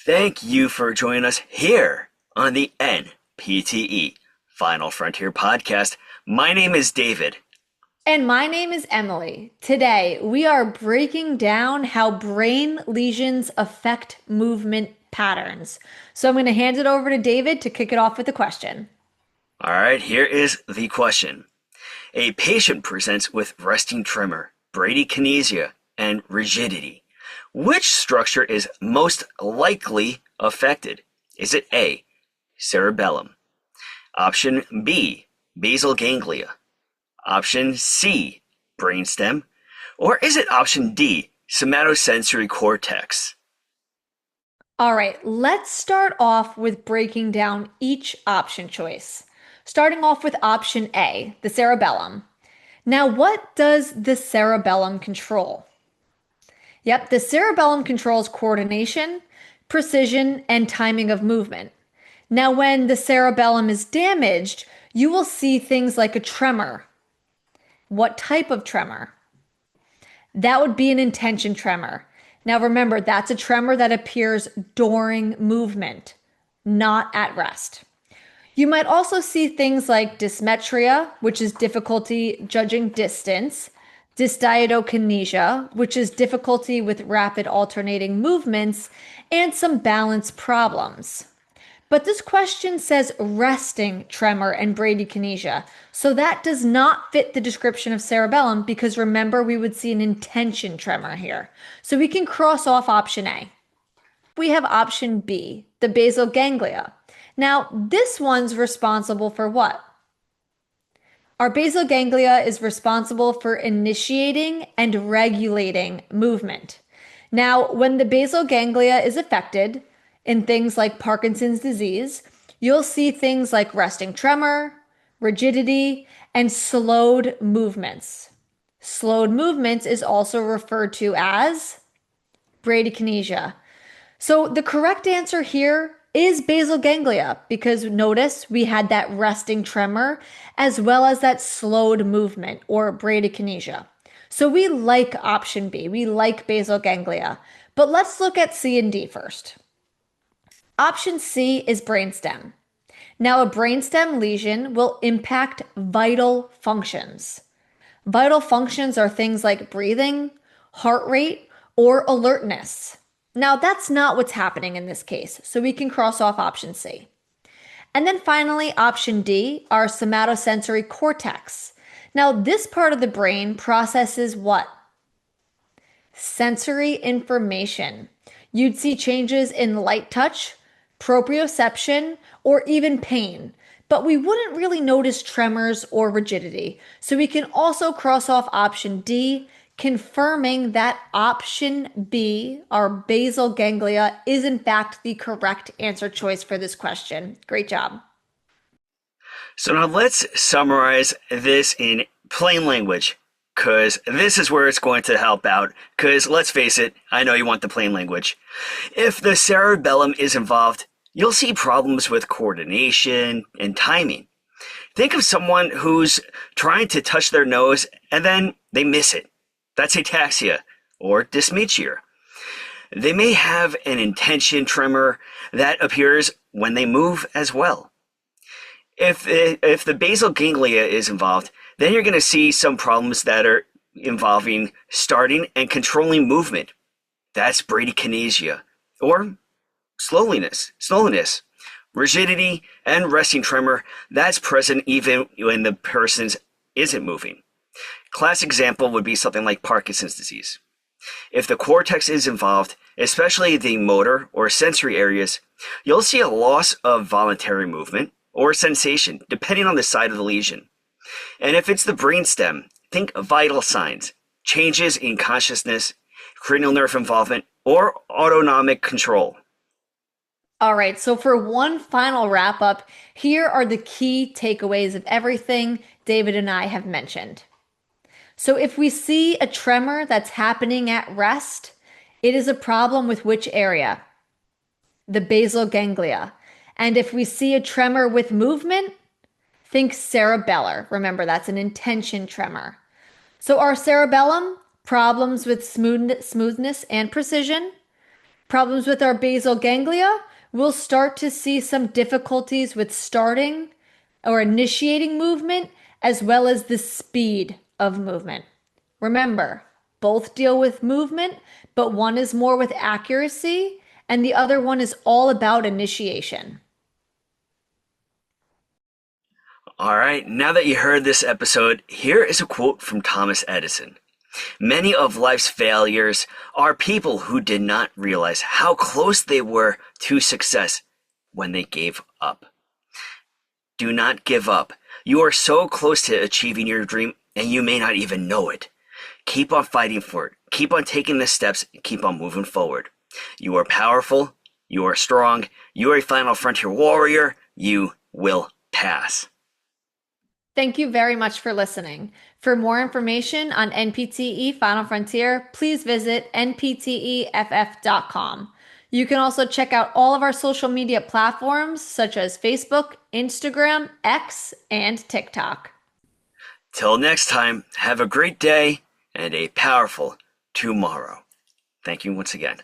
Thank you for joining us here on the NPTE Final Frontier podcast. My name is David. And my name is Emily. Today, we are breaking down how brain lesions affect movement patterns. So I'm going to hand it over to David to kick it off with a question. All right, here is the question. A patient presents with resting tremor, bradykinesia, and rigidity. Which structure is most likely affected? Is it A, cerebellum? Option B, basal ganglia? Option C, brainstem? Or is it option D, somatosensory cortex? All right, let's start off with breaking down each option choice. Starting off with option A, the cerebellum. Now, what does the cerebellum control? Yep, the cerebellum controls coordination, precision, and timing of movement. Now, when the cerebellum is damaged, you will see things like a tremor. What type of tremor? That would be an intention tremor. Now, remember, that's a tremor that appears during movement, not at rest. You might also see things like dysmetria, which is difficulty judging distance, dysdiadokinesia, which is difficulty with rapid alternating movements, and some balance problems. But this question says resting tremor and bradykinesia. So that does not fit the description of cerebellum because remember, we would see an intention tremor here. So we can cross off option A. We have option B, the basal ganglia. Now, this one's responsible for what? Our basal ganglia is responsible for initiating and regulating movement. Now, when the basal ganglia is affected in things like Parkinson's disease, you'll see things like resting tremor, rigidity, and slowed movements. Slowed movements is also referred to as bradykinesia. So the correct answer here is basal ganglia because notice we had that resting tremor as well as that slowed movement or bradykinesia. So we like option B, we like basal ganglia. But let's look at C and D first. Option C is brainstem. Now, a brainstem lesion will impact vital functions. Vital functions are things like breathing, heart rate, or alertness. Now, that's not what's happening in this case, so we can cross off option C. And then finally, option D, our somatosensory cortex. Now, this part of the brain processes what? Sensory information. You'd see changes in light touch, proprioception, or even pain, but we wouldn't really notice tremors or rigidity. So we can also cross off option D, confirming that option B, our basal ganglia, is in fact the correct answer choice for this question. Great job. So now let's summarize this in plain language, because this is where it's going to help out, because let's face it, I know you want the plain language. If the cerebellum is involved, you'll see problems with coordination and timing. Think of someone who's trying to touch their nose and then they miss it. That's ataxia or dysmetria. They may have an intention tremor that appears when they move as well. If the basal ganglia is involved, then you're going to see some problems that are involving starting and controlling movement. That's bradykinesia or slowness, rigidity, and resting tremor. That's present even when the person isn't moving. Classic example would be something like Parkinson's disease. If the cortex is involved, especially the motor or sensory areas, you'll see a loss of voluntary movement or sensation, depending on the side of the lesion. And if it's the brainstem, think vital signs, changes in consciousness, cranial nerve involvement, or autonomic control. All right, so for one final wrap up, here are the key takeaways of everything David and I have mentioned. So if we see a tremor that's happening at rest, it is a problem with which area? The basal ganglia. And if we see a tremor with movement, think cerebellar. Remember, that's an intention tremor. So our cerebellum, problems with smoothness and precision, Problems with our basal ganglia, we'll start to see some difficulties with starting or initiating movement, as well as the speed of movement. Remember, both deal with movement, but one is more with accuracy, and the other one is all about initiation. All right, now that you heard this episode, here is a quote from Thomas Edison. Many of life's failures are people who did not realize how close they were to success when they gave up. Do not give up. You are so close to achieving your dream and you may not even know it. Keep on fighting for it. Keep on taking the steps and keep on moving forward. You are powerful. You are strong. You are a final frontier warrior. You will pass. Thank you very much for listening. For more information on NPTE Final Frontier, please visit npteff.com. You can also check out all of our social media platforms such as Facebook, Instagram, X, and TikTok. Till next time, have a great day and a powerful tomorrow. Thank you once again.